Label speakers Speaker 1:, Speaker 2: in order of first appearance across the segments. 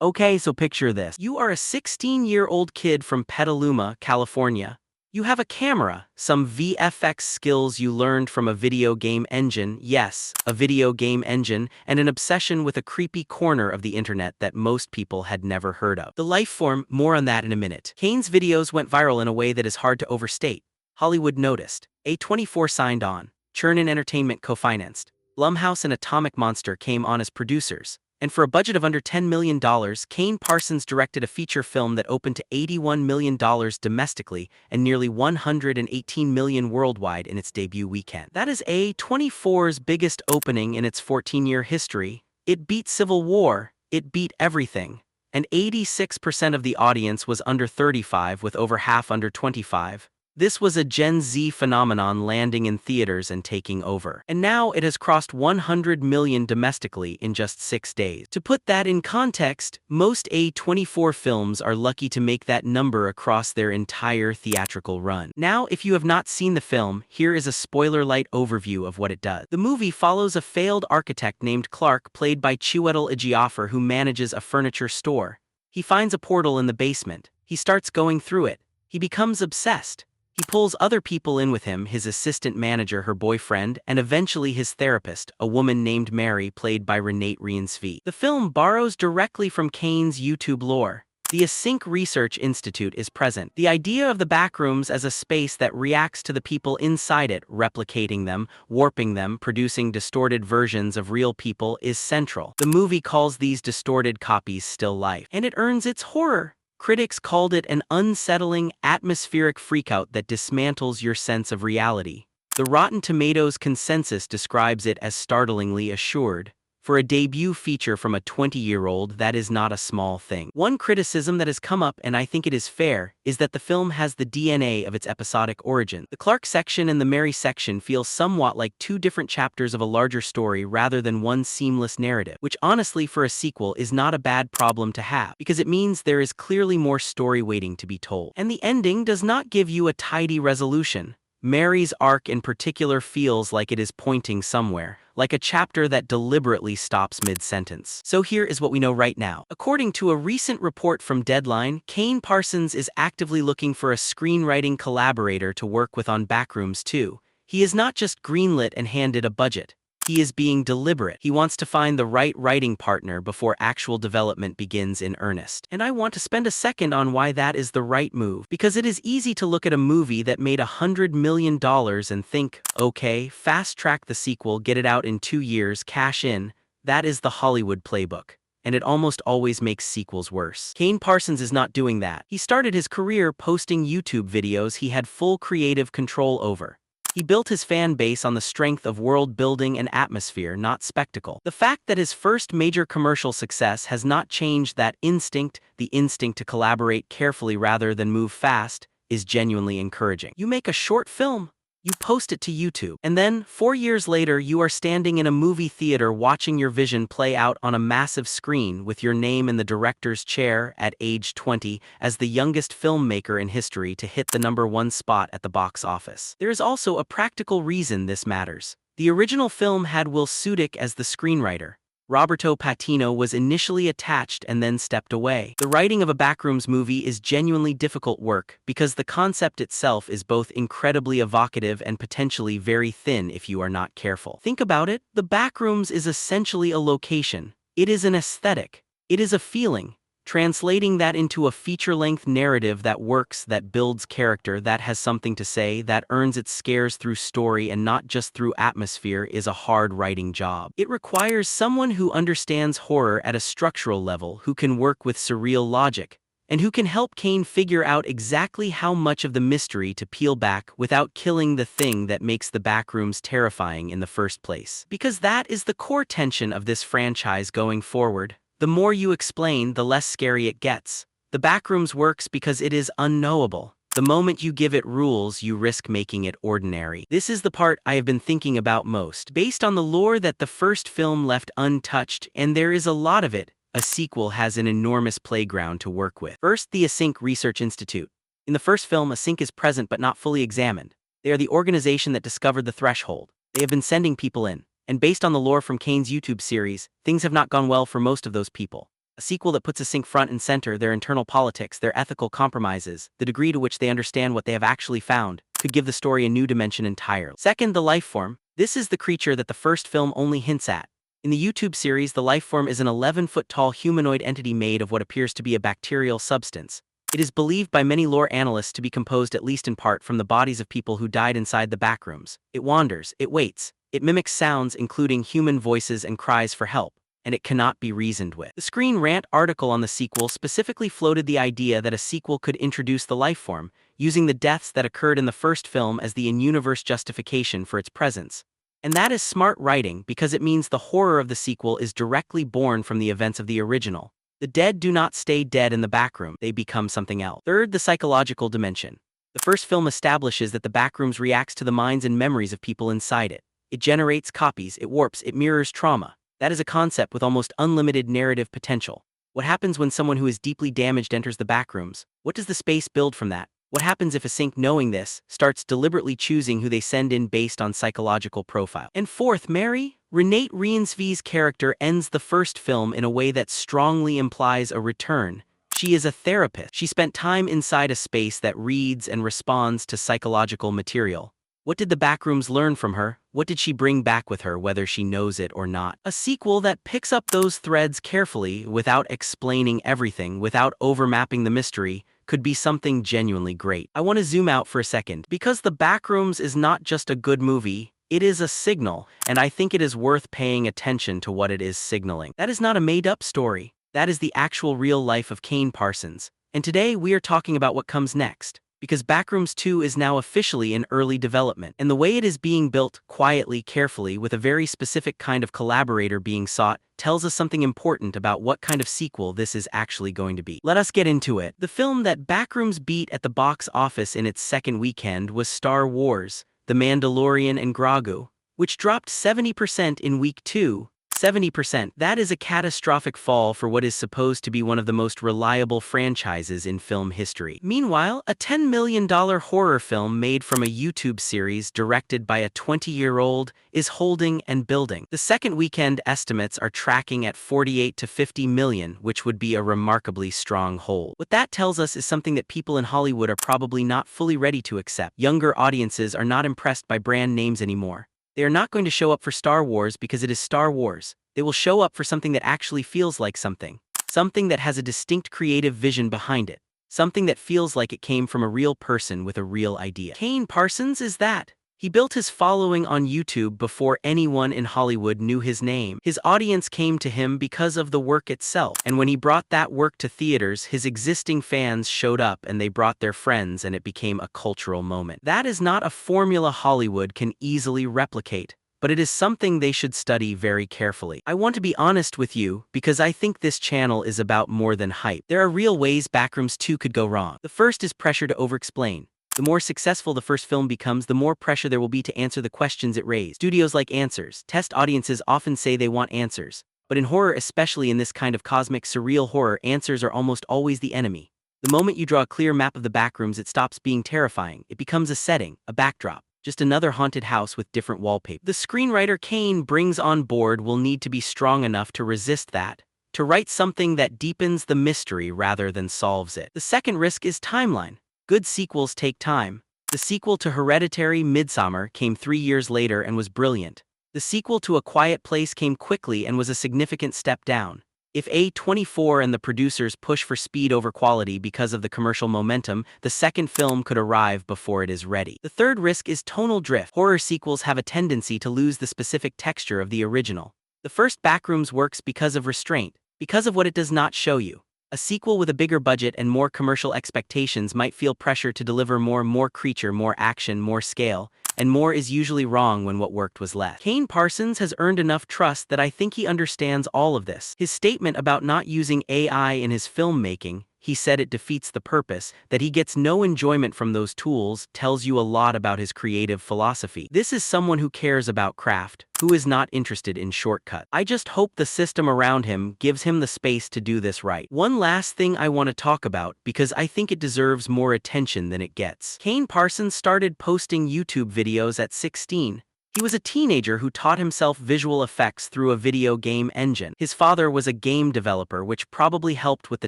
Speaker 1: Okay, so picture this. You are a 16-year-old kid from Petaluma, California. You have a camera, some VFX skills you learned from a video game engine, yes, a video game engine, and an obsession with a creepy corner of the internet that most people had never heard of. The Lifeform, more on that in a minute. Kane's videos went viral in a way that is hard to overstate. Hollywood noticed. A24 signed on. Churnin Entertainment co-financed. Blumhouse and Atomic Monster came on as producers. And for a budget of under $10 million, Kane Parsons directed a feature film that opened to $81 million domestically and nearly $118 million worldwide in its debut weekend. That is A24's biggest opening in its 14-year history. It beat Civil War, it beat everything. And 86% of the audience was under 35, with over half under 25. This was a Gen Z phenomenon landing in theaters and taking over. And now it has crossed 100 million domestically in just 6 days. To put that in context, most A24 films are lucky to make that number across their entire theatrical run. Now, if you have not seen the film, here is a spoiler-light overview of what it does. The movie follows a failed architect named Clark, played by Chiwetel Ejiofor, who manages a furniture store. He finds a portal in the basement. He starts going through it. He becomes obsessed. He pulls other people in with him, his assistant manager, her boyfriend, and eventually his therapist, a woman named Mary, played by Renate Reinsve. The film borrows directly from Kane's YouTube lore. The Async Research Institute is present. The idea of the Backrooms as a space that reacts to the people inside it, replicating them, warping them, producing distorted versions of real people is central. The movie calls these distorted copies still life, and it earns its horror. Critics called it an unsettling, atmospheric freakout that dismantles your sense of reality. The Rotten Tomatoes consensus describes it as startlingly assured. For a debut feature from a 20-year-old, that is not a small thing. One criticism that has come up, and I think it is fair, is that the film has the DNA of its episodic origin. The Clark section and the Mary section feel somewhat like two different chapters of a larger story rather than one seamless narrative, which honestly for a sequel is not a bad problem to have, because it means there is clearly more story waiting to be told. And the ending does not give you a tidy resolution. Mary's arc in particular feels like it is pointing somewhere, like a chapter that deliberately stops mid-sentence. So here is what we know right now. According to a recent report from Deadline, Kane Parsons is actively looking for a screenwriting collaborator to work with on Backrooms 2. He is not just greenlit and handed a budget. He is being deliberate. He wants to find the right writing partner before actual development begins in earnest. And I want to spend a second on why that is the right move, because it is easy to look at a movie that made $100 million and think, okay, fast-track the sequel, get it out in 2 years, cash in. That is the Hollywood playbook. And it almost always makes sequels worse. Kane Parsons is not doing that. He started his career posting YouTube videos he had full creative control over. He built his fan base on the strength of world building and atmosphere, not spectacle. The fact that his first major commercial success has not changed that instinct, the instinct to collaborate carefully rather than move fast, is genuinely encouraging. You make a short film, you post it to YouTube, and then, 4 years later, you are standing in a movie theater watching your vision play out on a massive screen with your name in the director's chair at age 20 as the youngest filmmaker in history to hit the #1 spot at the box office. There is also a practical reason this matters. The original film had Will Sudick as the screenwriter. Roberto Patino was initially attached and then stepped away. The writing of a Backrooms movie is genuinely difficult work because the concept itself is both incredibly evocative and potentially very thin if you are not careful. Think about it. The Backrooms is essentially a location. It is an aesthetic. It is a feeling. Translating that into a feature-length narrative that works, that builds character, that has something to say, that earns its scares through story and not just through atmosphere is a hard writing job. It requires someone who understands horror at a structural level, who can work with surreal logic, and who can help Kane figure out exactly how much of the mystery to peel back without killing the thing that makes the Backrooms terrifying in the first place. Because that is the core tension of this franchise going forward. The more you explain, the less scary it gets. The Backrooms works because it is unknowable. The moment you give it rules, you risk making it ordinary. This is the part I have been thinking about most. Based on the lore that the first film left untouched, and there is a lot of it, a sequel has an enormous playground to work with. First, the Async Research Institute. In the first film, Async is present but not fully examined. They are the organization that discovered the threshold. They have been sending people in. And based on the lore from Kane's YouTube series, things have not gone well for most of those people. A sequel that puts Async front and center, their internal politics, their ethical compromises, the degree to which they understand what they have actually found, could give the story a new dimension entirely. Second, the Lifeform. This is the creature that the first film only hints at. In the YouTube series, the Lifeform is an 11-foot-tall humanoid entity made of what appears to be a bacterial substance. It is believed by many lore analysts to be composed at least in part from the bodies of people who died inside the backrooms. It wanders, it waits, it mimics sounds including human voices and cries for help, and it cannot be reasoned with. The Screen Rant article on the sequel specifically floated the idea that a sequel could introduce the Lifeform, using the deaths that occurred in the first film as the in-universe justification for its presence. And that is smart writing because it means the horror of the sequel is directly born from the events of the original. The dead do not stay dead in the backroom, they become something else. Third, the psychological dimension. The first film establishes that the backrooms reacts to the minds and memories of people inside it. It generates copies, it warps, it mirrors trauma. That is a concept with almost unlimited narrative potential. What happens when someone who is deeply damaged enters the backrooms? What does the space build from that? What happens if Async, knowing this, starts deliberately choosing who they send in based on psychological profile? And fourth, Mary, Renate Reinsve's character ends the first film in a way that strongly implies a return. She is a therapist. She spent time inside a space that reads and responds to psychological material. What did the backrooms learn from her? What did she bring back with her, whether she knows it or not? A sequel that picks up those threads carefully, without explaining everything, without overmapping the mystery, could be something genuinely great. I want to zoom out for a second, because The Backrooms is not just a good movie, it is a signal, and I think it is worth paying attention to what it is signaling. That is not a made-up story. That is the actual real life of Kane Parsons. And today we are talking about what comes next. Because Backrooms 2 is now officially in early development, and the way it is being built, quietly, carefully, with a very specific kind of collaborator being sought, tells us something important about what kind of sequel this is actually going to be. Let us get into it. The film that Backrooms beat at the box office in its second weekend was Star Wars: The Mandalorian and Grogu, which dropped 70% in week 2. 70%. That is a catastrophic fall for what is supposed to be one of the most reliable franchises in film history. Meanwhile, a $10 million horror film made from a YouTube series directed by a 20-year-old is holding and building. The second weekend estimates are tracking at 48 to 50 million, which would be a remarkably strong hold. What that tells us is something that people in Hollywood are probably not fully ready to accept. Younger audiences are not impressed by brand names anymore. They are not going to show up for Star Wars because it is Star Wars. They will show up for something that actually feels like something. Something that has a distinct creative vision behind it. Something that feels like it came from a real person with a real idea. Kane Parsons is that. He built his following on YouTube before anyone in Hollywood knew his name. His audience came to him because of the work itself. And when he brought that work to theaters, his existing fans showed up and they brought their friends and it became a cultural moment. That is not a formula Hollywood can easily replicate, but it is something they should study very carefully. I want to be honest with you because I think this channel is about more than hype. There are real ways Backrooms 2 could go wrong. The first is pressure to overexplain. The more successful the first film becomes, the more pressure there will be to answer the questions it raised. Studios like answers. Test audiences often say they want answers. But in horror, especially in this kind of cosmic, surreal horror, answers are almost always the enemy. The moment you draw a clear map of the backrooms, it stops being terrifying. It becomes a setting, a backdrop. Just another haunted house with different wallpaper. The screenwriter Kane brings on board will need to be strong enough to resist that, to write something that deepens the mystery rather than solves it. The second risk is timeline. Good sequels take time. The sequel to Hereditary, Midsommar, came 3 years later and was brilliant. The sequel to A Quiet Place came quickly and was a significant step down. If A24 and the producers push for speed over quality because of the commercial momentum, the second film could arrive before it is ready. The third risk is tonal drift. Horror sequels have a tendency to lose the specific texture of the original. The first Backrooms works because of restraint, because of what it does not show you. A sequel with a bigger budget and more commercial expectations might feel pressure to deliver more creature, more action, more scale, and more is usually wrong when what worked was less. Kane Parsons has earned enough trust that I think he understands all of this. His statement about not using AI in his filmmaking, he said it defeats the purpose, that he gets no enjoyment from those tools, tells you a lot about his creative philosophy. This is someone who cares about craft, who is not interested in shortcuts. I just hope the system around him gives him the space to do this right. One last thing I want to talk about, because I think it deserves more attention than it gets. Kane Parsons started posting YouTube videos at 16. He was a teenager who taught himself visual effects through a video game engine. His father was a game developer, which probably helped with the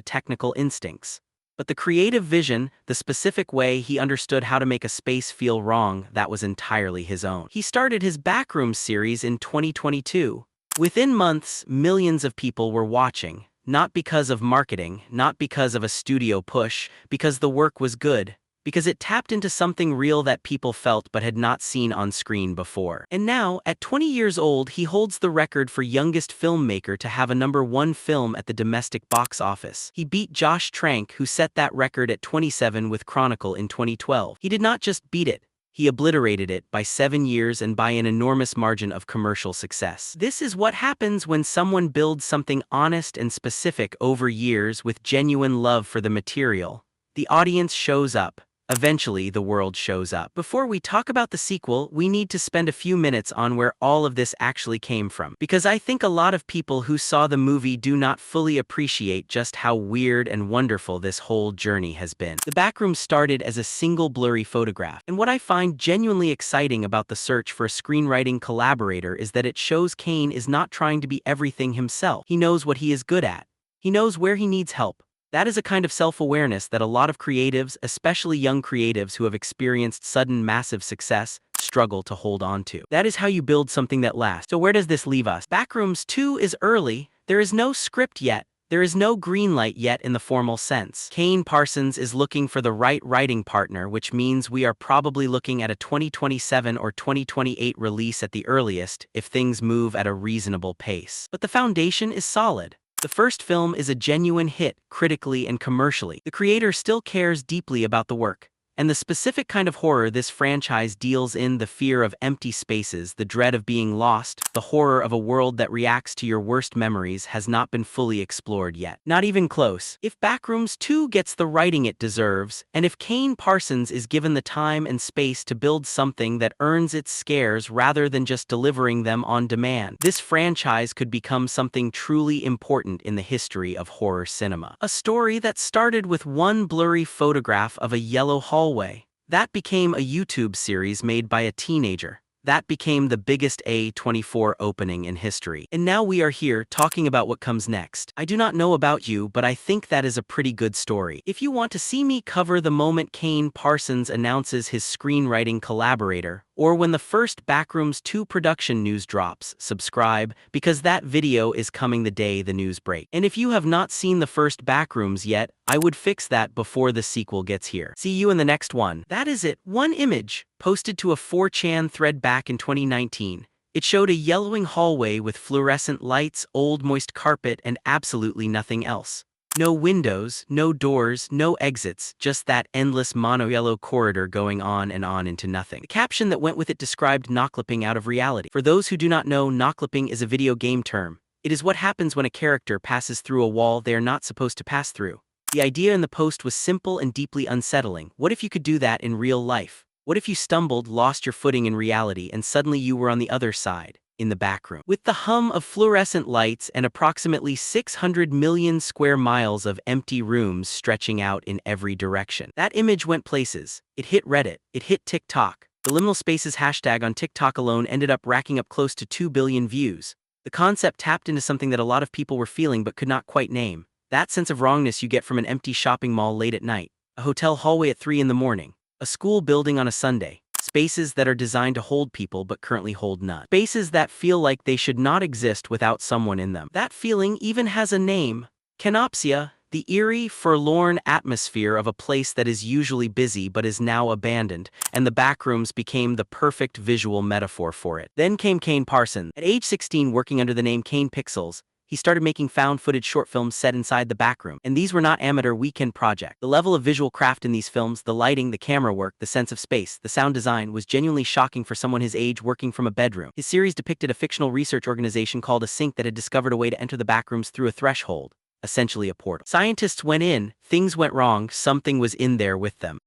Speaker 1: technical instincts. But the creative vision, the specific way he understood how to make a space feel wrong, that was entirely his own. He started his Backrooms series in 2022. Within months, millions of people were watching, not because of marketing, not because of a studio push, because the work was good, because it tapped into something real that people felt but had not seen on screen before. And now, at 20 years old, he holds the record for youngest filmmaker to have a #1 film at the domestic box office. He beat Josh Trank, who set that record at 27 with Chronicle in 2012. He did not just beat it, he obliterated it by 7 years and by an enormous margin of commercial success. This is what happens when someone builds something honest and specific over years with genuine love for the material. The audience shows up. Eventually, the world shows up. Before we talk about the sequel, we need to spend a few minutes on where all of this actually came from. Because I think a lot of people who saw the movie do not fully appreciate just how weird and wonderful this whole journey has been. The Backrooms started as a single blurry photograph. And what I find genuinely exciting about the search for a screenwriting collaborator is that it shows Kane is not trying to be everything himself. He knows what he is good at. He knows where he needs help. That is a kind of self-awareness that a lot of creatives, especially young creatives who have experienced sudden massive success, struggle to hold on to. That is how you build something that lasts. So where does this leave us? Backrooms 2 is early. There is no script yet. There is no green light yet in the formal sense. Kane Parsons is looking for the right writing partner, which means we are probably looking at a 2027 or 2028 release at the earliest, if things move at a reasonable pace. But the foundation is solid. The first film is a genuine hit, critically and commercially. The creator still cares deeply about the work. And the specific kind of horror this franchise deals in, the fear of empty spaces, the dread of being lost, the horror of a world that reacts to your worst memories, has not been fully explored yet. Not even close. If Backrooms 2 gets the writing it deserves, and if Kane Parsons is given the time and space to build something that earns its scares rather than just delivering them on demand, this franchise could become something truly important in the history of horror cinema. A story that started with one blurry photograph of a yellow hallway. That became a YouTube series made by a teenager. That became the biggest A24 opening in history. And now we are here talking about what comes next. I do not know about you, but I think that is a pretty good story. If you want to see me cover the moment Kane Parsons announces his screenwriting collaborator, or when the first Backrooms 2 production news drops, subscribe, because that video is coming the day the news breaks. And if you have not seen the first Backrooms yet, I would fix that before the sequel gets here. See you in the next one. That is it. One image, posted to a 4chan thread back in 2019. It showed a yellowing hallway with fluorescent lights, old moist carpet, and absolutely nothing else. No windows, no doors, no exits, just that endless mono-yellow corridor going on into nothing. The caption that went with it described knocklipping out of reality. For those who do not know, knocklipping is a video game term. It is what happens when a character passes through a wall they are not supposed to pass through. The idea in the post was simple and deeply unsettling. What if you could do that in real life? What if you stumbled, lost your footing in reality, and suddenly you were on the other side, in the back room? With the hum of fluorescent lights and approximately 600 million square miles of empty rooms stretching out in every direction. That image went places. It hit Reddit. It hit TikTok. The liminal spaces hashtag on TikTok alone ended up racking up close to 2 billion views. The concept tapped into something that a lot of people were feeling but could not quite name. That sense of wrongness you get from an empty shopping mall late at night, a hotel hallway at 3 in the morning, a school building on a Sunday, spaces that are designed to hold people but currently hold none. Spaces that feel like they should not exist without someone in them. That feeling even has a name. Canopsia, the eerie, forlorn atmosphere of a place that is usually busy but is now abandoned, and the Backrooms became the perfect visual metaphor for it. Then came Kane Parsons. At age 16, working under the name Kane Pixels, he started making found-footage short films set inside the backroom. And these were not amateur weekend projects. The level of visual craft in these films, the lighting, the camera work, the sense of space, the sound design was genuinely shocking for someone his age working from a bedroom. His series depicted a fictional research organization called Async that had discovered a way to enter the backrooms through a threshold, essentially a portal. Scientists went in, things went wrong, something was in there with them.